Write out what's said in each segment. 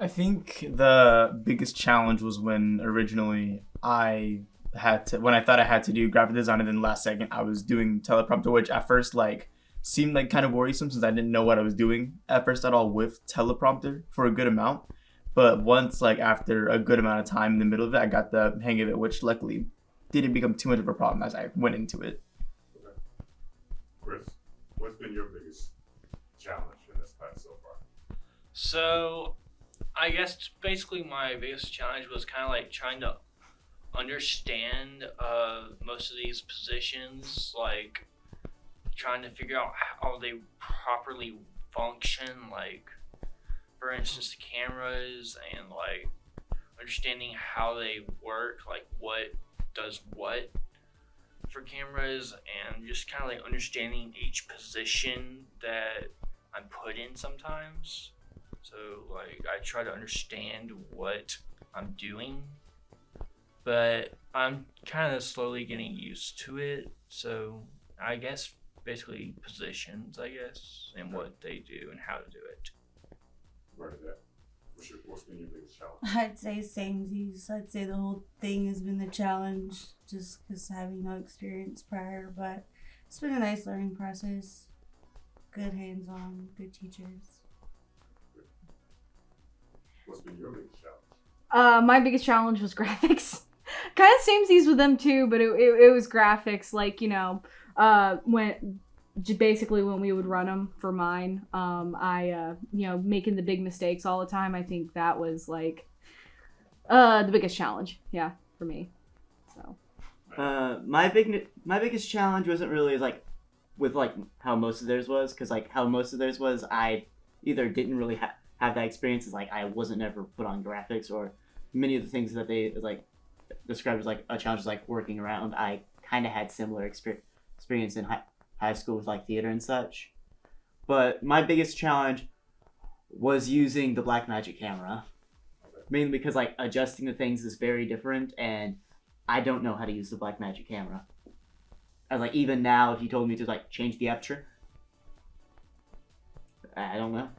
I think the biggest challenge was when originally when I thought I had to do graphic design, and then last second I was doing teleprompter, which at first like seemed like kind of worrisome since I didn't know what I was doing at first at all with teleprompter for a good amount. But once like after a good amount of time in the middle of it, I got the hang of it, which luckily didn't become too much of a problem as I went into it. Okay. Chris, what's been your biggest challenge in this class so far? So, I guess basically my biggest challenge was kind of like trying to understand most of these positions, like trying to figure out how they properly function, like for instance the cameras, and like understanding how they work, like what does what for cameras, and just kind of like understanding each position that I'm put in sometimes. So like I try to understand what I'm doing, but I'm kind of slowly getting used to it. So I guess basically positions, I guess, and what they do and how to do it. Right at that. What's been your biggest challenge? I'd say samesies. I'd say the whole thing has been the challenge, just because having no experience prior, but it's been a nice learning process. Good hands-on, good teachers. What's been your biggest challenge? My biggest challenge was graphics. Kind of samesies with them too, but it was graphics. Like, basically when we would run them for mine, I making the big mistakes all the time. I think that was like the biggest challenge, yeah, for me. So my biggest challenge wasn't really like with like how most of theirs was, because like how most of theirs was, I either didn't really have that experience, as like I wasn't ever put on graphics, or many of the things that they like described as like a challenge, like working around. I kind of had similar experience in high school with like theater and such. But my biggest challenge was using the Blackmagic camera, mainly because like adjusting the things is very different, and I don't know how to use the Blackmagic camera. And like even now, if you told me to like change the aperture, I don't know.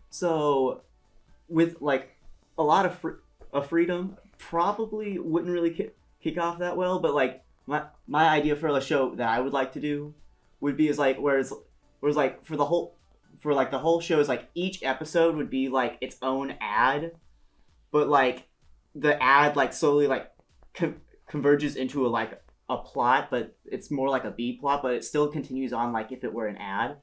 So, with like a lot of freedom, probably wouldn't really kick off that well. But like my idea for a show that I would like to do would be is like whereas like the whole show is like each episode would be like its own ad, but like the ad like slowly like converges into a plot, but it's more like a B plot, but it still continues on like if it were an ad.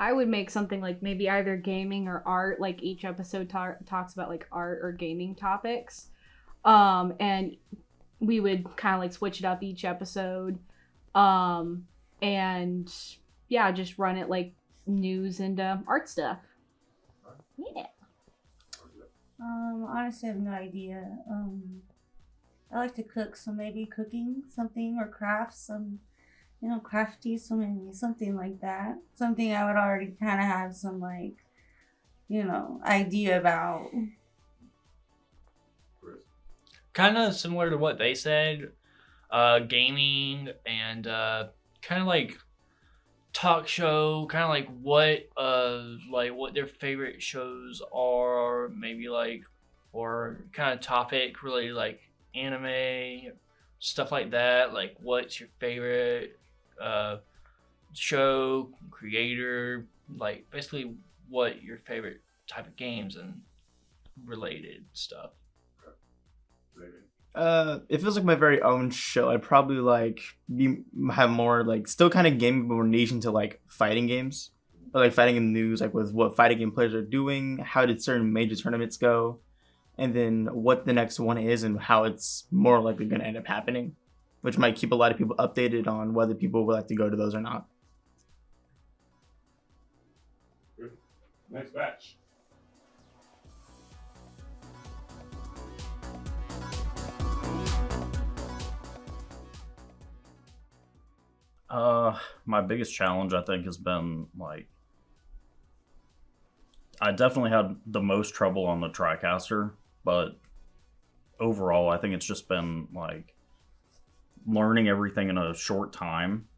I would make something like maybe either gaming or art. Like each episode talks about like art or gaming topics, and we would kind of like switch it up each episode, and yeah, just run it like news and art stuff. Yeah. Honestly, I have no idea. I like to cook, so maybe cooking something or crafts, crafty, so maybe something like that. Something I would already kind of have some like, idea about. Kind of similar to what they said, gaming and kind of like talk show, kind of like what their favorite shows are, maybe like, or kind of topic related like anime, stuff like that. Like what's your favorite show, creator, like basically what your favorite type of games and related stuff. If it was like my very own show, I'd probably like have more like still kind of gaming, but more niche into like fighting games, or like fighting in the news, like with what fighting game players are doing, how did certain major tournaments go, and then what the next one is and how it's more likely going to end up happening, which might keep a lot of people updated on whether people would like to go to those or not. Good. Next batch. My biggest challenge, I think, has been like I definitely had the most trouble on the TriCaster, but overall, I think it's just been like learning everything in a short time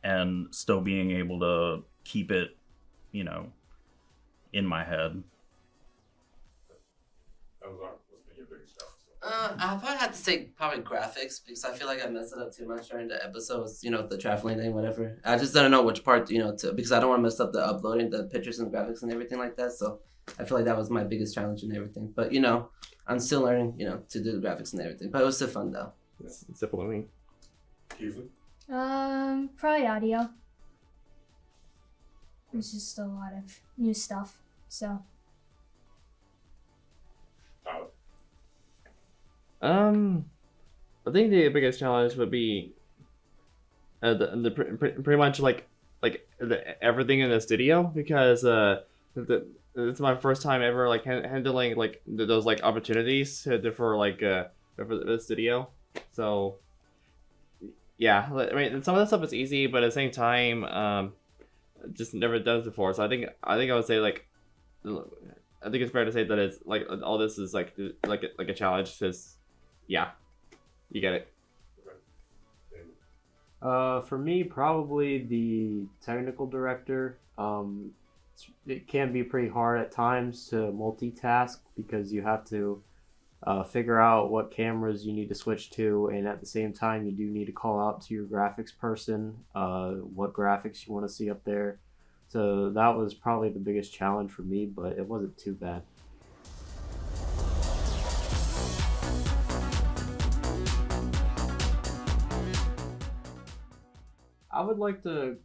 and still being able to keep it, you know, in my head. What's been your biggest challenge? I probably have to say probably graphics because I feel like I messed it up too much during the episodes. The traveling thing, whatever. I just don't know which part, because I don't want to mess up the uploading the pictures and graphics and everything like that. So I feel like that was my biggest challenge and everything. But I'm still learning, to do the graphics and everything. But it was still fun though. It's simple to me. Keesley? Probably audio. It's just a lot of new stuff, so. Tyler? I think the biggest challenge would be pretty much like everything in the studio because it's my first time ever like handling like those like opportunities for the studio. So yeah, I mean some of the stuff is easy, but at the same time, just never done it before. So I think I would say like. I think it's fair to say that it's like all this is like a challenge. Because, yeah, you get it. For me, probably the technical director. It can be pretty hard at times to multitask because you have to figure out what cameras you need to switch to, and at the same time, you do need to call out to your graphics person what graphics you want to see up there. So that was probably the biggest challenge for me, but it wasn't too bad. I would like to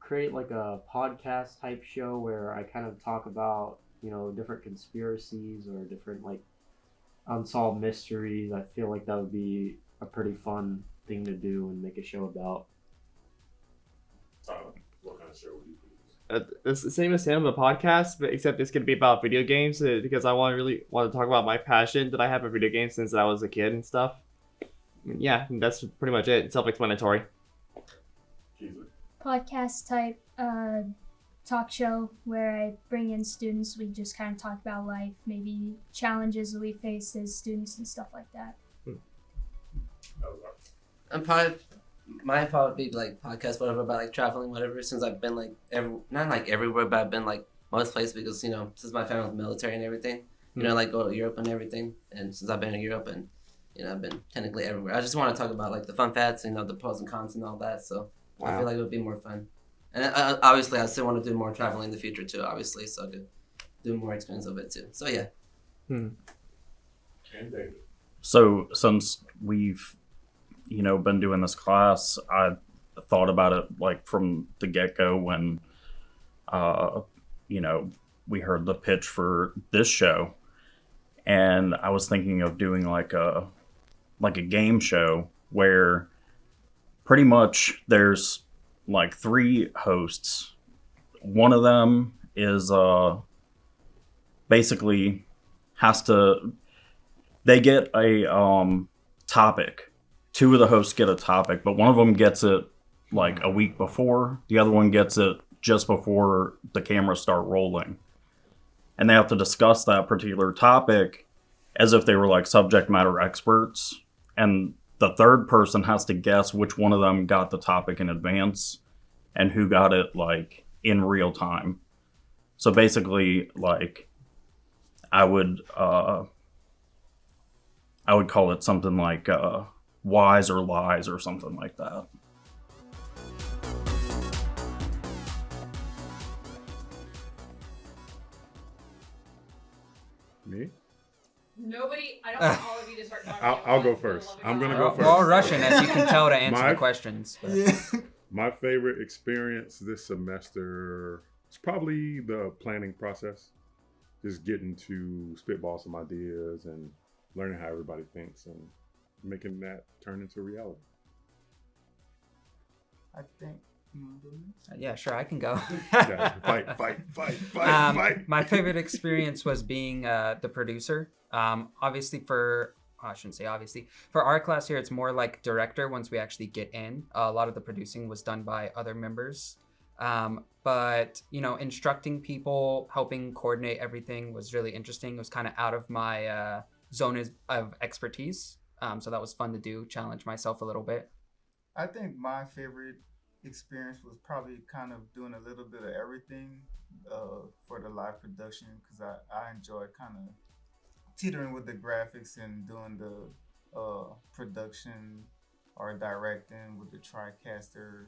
create like a podcast type show where I kind of talk about, different conspiracies or different like unsolved mysteries. I feel like that would be a pretty fun thing to do and make a show about. Tyler, what kind of show would you produce? It's the same as him, a podcast, but except it's gonna be about video games because I really want to talk about my passion that I have for video games since I was a kid and stuff. Yeah, that's pretty much it. Self-explanatory. Podcast type talk show where I bring in students. We just kind of talk about life, maybe challenges that we face as students and stuff like that. I'm probably my probably be like podcast whatever about like traveling whatever since I've been like not like everywhere but I've been like most places because since my family was military and everything like go to Europe and everything and since I've been in Europe and I've been technically everywhere. I just want to talk about like the fun facts the pros and cons and all that, so wow. I feel like it would be more fun and obviously I still want to do more traveling in the future too, obviously, so I could do more experience of it too, so yeah. And David? So since we've been doing this class, I thought about it like from the get-go when we heard the pitch for this show, and I was thinking of doing like a game show where pretty much there's like 3 hosts. One of them is basically they get a topic. 2 of the hosts get a topic, but one of them gets it like a week before. The other one gets it just before the cameras start rolling. And they have to discuss that particular topic as if they were like subject matter experts. And the third person has to guess which one of them got the topic in advance and who got it like in real time. So basically, like I would call it something like Whys or Lies or something like that. Me? Nobody, I don't want all of you to start talking. I'll go first. I'm going to go first. We're all rushing, as you can tell, to answer the questions. But. My favorite experience this semester is probably the planning process. Just getting to spitball some ideas and learning how everybody thinks and making that turn into reality. I think. Yeah, sure, I can go. Yeah, fight. My favorite experience was being the producer. Obviously I shouldn't say obviously. For our class here, it's more like director once we actually get in. A lot of the producing was done by other members. But, instructing people, helping coordinate everything was really interesting. It was kind of out of my zone of expertise. So that was fun to do, challenge myself a little bit. I think my favorite experience was probably kind of doing a little bit of everything for the live production because I enjoy kind of teetering with the graphics and doing the production or directing with the TriCaster.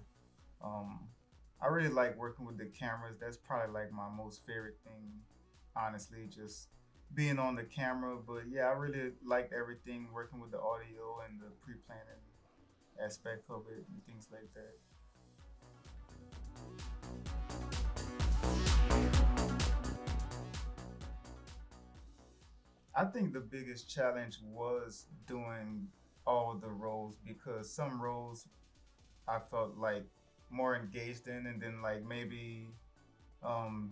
I really like working with the cameras. That's probably like my most favorite thing, honestly, just being on the camera. But yeah, I really liked everything working with the audio and the pre-planning aspect of it and things like that. I think the biggest challenge was doing all the roles because some roles I felt like more engaged in, and then like maybe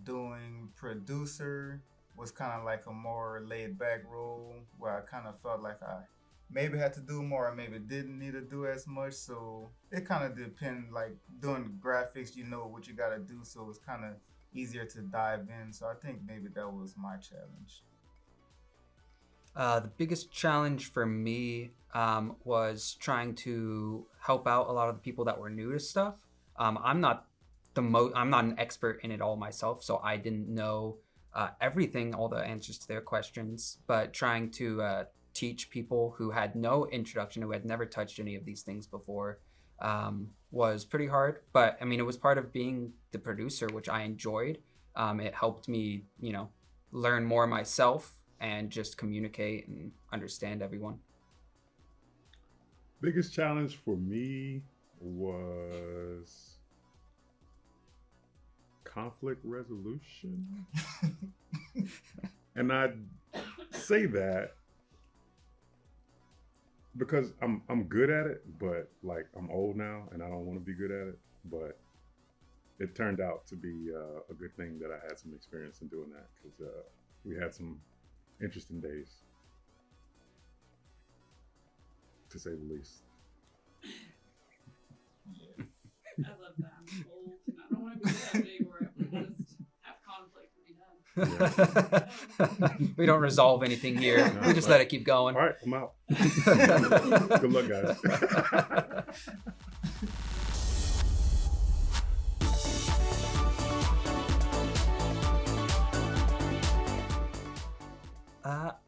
doing producer was kind of like a more laid back role where I kind of felt like I maybe had to do more or maybe didn't need to do as much. So it kind of depends. Like doing graphics, you know what you got to do, so it's kind of easier to dive in. So I think maybe that was my challenge. The biggest challenge for me was trying to help out a lot of the people that were new to stuff. I'm not I'm not an expert in it all myself, so I didn't know everything, all the answers to their questions. But trying to teach people who had no introduction, who had never touched any of these things before, was pretty hard. But I mean, it was part of being the producer, which I enjoyed. It helped me, learn more myself and just communicate and understand everyone. Biggest challenge for me was conflict resolution. And I say that because I'm good at it, but like I'm old now and I don't want to be good at it. But it turned out to be a good thing that I had some experience in doing that because we had some interesting days, to say the least. I love that. I'm old and I don't want to be that anymore. We just have conflict and be done. We don't resolve anything here. No, We just let it keep going. All right, I'm out. Good luck, guys.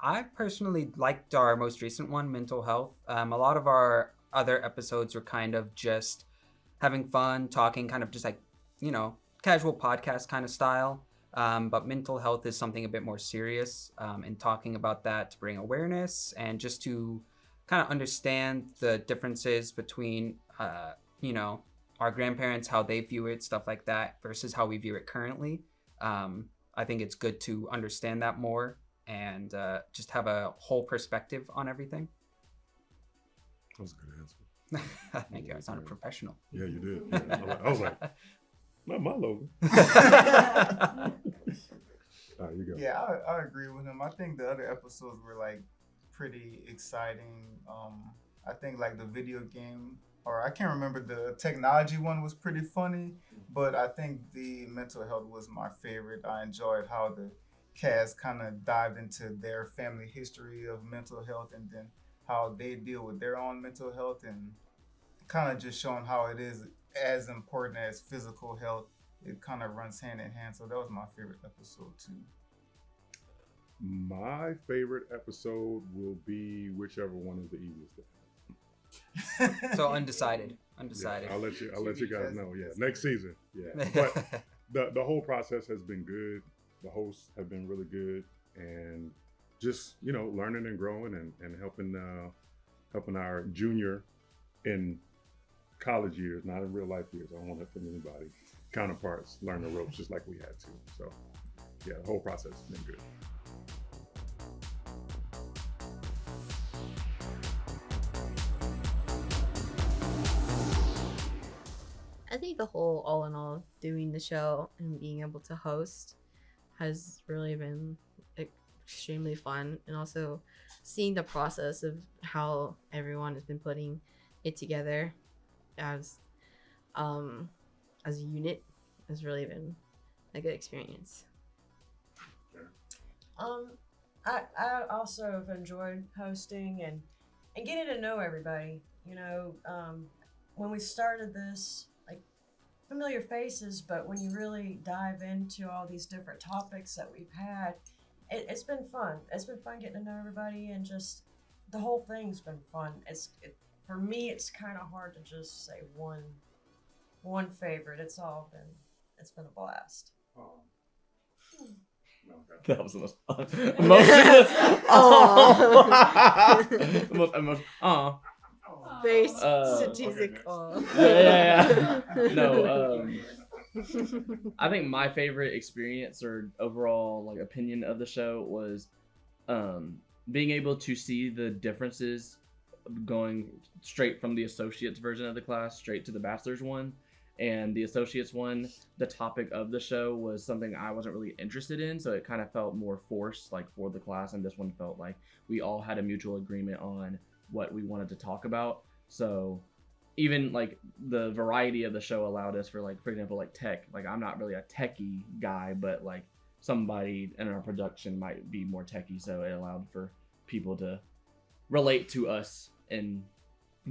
I personally liked our most recent one, Mental Health. A lot of our other episodes were kind of just having fun, talking, kind of just like, casual podcast kind of style. But mental health is something a bit more serious, and talking about that to bring awareness and just to kind of understand the differences between, our grandparents, how they view it, stuff like that, versus how we view it currently. I think it's good to understand that more and just have a whole perspective on everything. That was a good answer. Thank you. I sounded professional. Yeah, you did. Yeah. I was like, not my logo. All right, you go. Yeah, I agree with him. I think the other episodes were like pretty exciting. I think like the video game, or I can't remember, the technology one was pretty funny, but I think the mental health was my favorite. I enjoyed how the cast kind of dived into their family history of mental health and then how they deal with their own mental health and kind of just showing how it is as important as physical health. It kind of runs hand in hand. So that was my favorite episode too. My favorite episode will be whichever one is the easiest. So undecided. Yeah, I'll let you guys know. Yeah, next season. Yeah, but the whole process has been good. The hosts have been really good, and just learning and growing and helping our junior in college years, not in real life years. I don't want to offend anybody. Counterparts learn the ropes just like we had to. So yeah, the whole process has been good. I think the whole, all in all, doing the show and being able to host has really been extremely fun, and also seeing the process of how everyone has been putting it together as a unit has really been a good experience. I also have enjoyed hosting and getting to know everybody. when we started this, like familiar faces, but when you really dive into all these different topics that we've had, it's been fun. It's been fun getting to know everybody, and just the whole thing's been fun. For me, it's kind of hard to just say one favorite. It's been a blast. That was the most emotional. Very strategic. Yeah. No, I think my favorite experience or overall like opinion of the show was being able to see the differences going straight from the associates version of the class straight to the bachelor's one. And the associates one, the topic of the show was something I wasn't really interested in, so it kind of felt more forced, like for the class. And this one felt like we all had a mutual agreement on what we wanted to talk about. So even like the variety of the show allowed us for like, for example, like tech. Like I'm not really a techie guy, but like somebody in our production might be more techie, so it allowed for people to relate to us in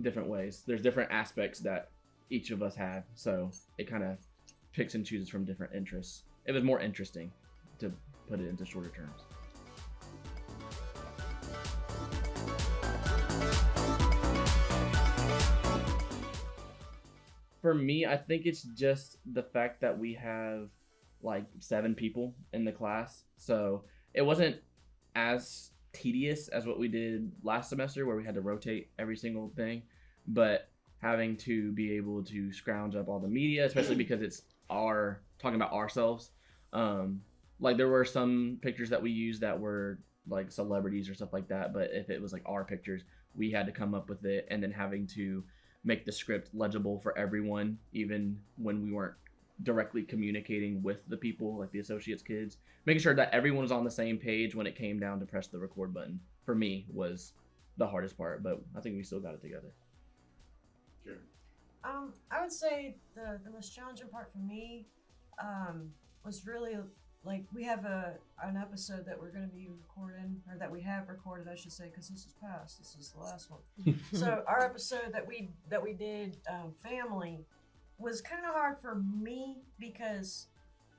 different ways. There's different aspects that each of us have, so it kind of picks and chooses from different interests. It was more interesting to put it into shorter terms. For me, I think it's just the fact that we have like 7 people in the class, so it wasn't as tedious as what we did last semester where we had to rotate every single thing, but having to be able to scrounge up all the media, especially because it's talking about ourselves. Like there were some pictures that we used that were like celebrities or stuff like that, but if it was like our pictures, we had to come up with it, and then having to make the script legible for everyone, even when we weren't directly communicating with the people, like the associates kids, making sure that everyone was on the same page when it came down to press the record button, for me was the hardest part, but I think we still got it together. I would say the most challenging part for me was really like we have an episode that we're going to be recording, or that we have recorded, I should say, because this is past. This is the last one. So our episode that we did, family, was kind of hard for me because,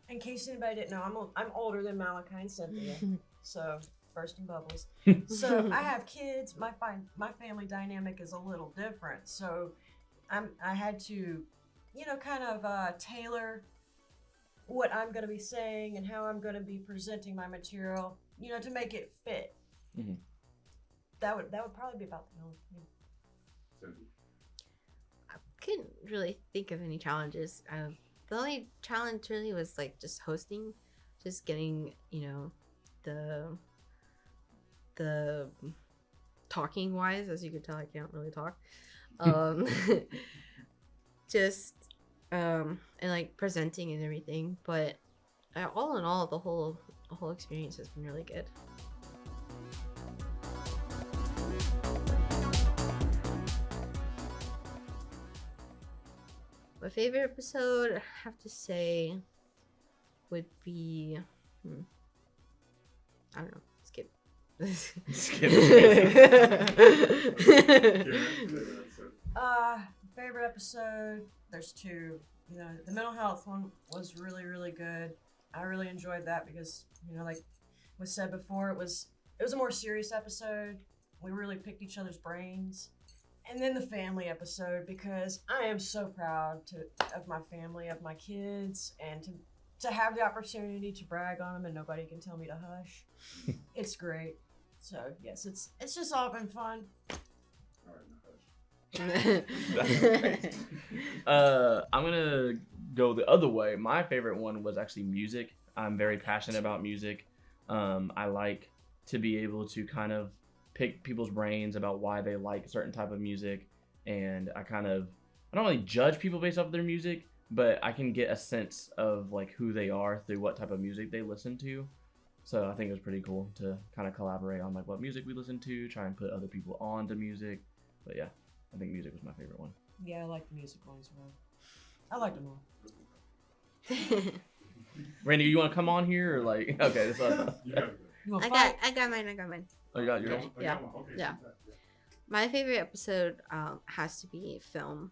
in case anybody didn't know, I'm older than Malachi and Cynthia, so bursting bubbles. So I have kids. My family dynamic is a little different. So I had to, kind of tailor what I'm going to be saying and how I'm going to be presenting my material, to make it fit. Mm-hmm. That would probably be about the only. I couldn't really think of any challenges. The only challenge really was like just hosting, just getting the talking wise. As you could tell, I can't really talk. Just and like presenting and everything, but all in all, the whole experience has been really good. My favorite episode, I have to say, would be I don't know, skip. Favorite episode, there's 2. The mental health one was really, really good. I really enjoyed that because, like was said before, it was a more serious episode. We really picked each other's brains. And then the family episode, because I am so proud of my family, of my kids, and to have the opportunity to brag on them and nobody can tell me to hush. It's great. So yes, it's just all been fun. I'm gonna go the other way. My favorite one was actually music. I'm very passionate about music. I like to be able to kind of pick people's brains about why they like a certain type of music, and I don't really judge people based off their music, but I can get a sense of like who they are through what type of music they listen to. So I think it was pretty cool to kind of collaborate on like what music we listen to, try and put other people on to music. But yeah, I think music was my favorite one. Yeah, I like the music one as well. I liked them all. Randy, you want to come on here or like? Okay, that's what I thought. I got mine. Oh, you got yours? Yeah. My favorite episode has to be film,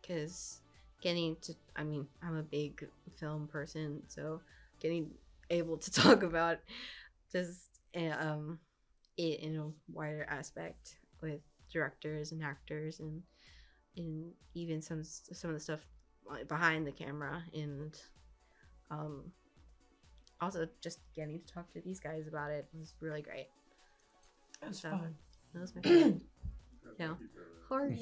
because getting to, I mean, I'm a big film person, so getting able to talk about just it in a wider aspect with directors and actors and even some of the stuff behind the camera, and also just getting to talk to these guys about it was really great. That was So, fun. That was my favorite. Yeah. Hard.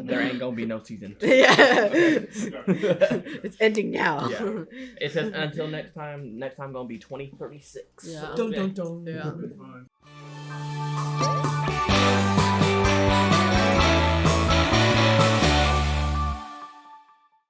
There ain't gonna be no season 2. Yeah. It's ending now. Yeah. It says until next time. Next time gonna be 2036. Yeah. Dun, dun, dun. Yeah.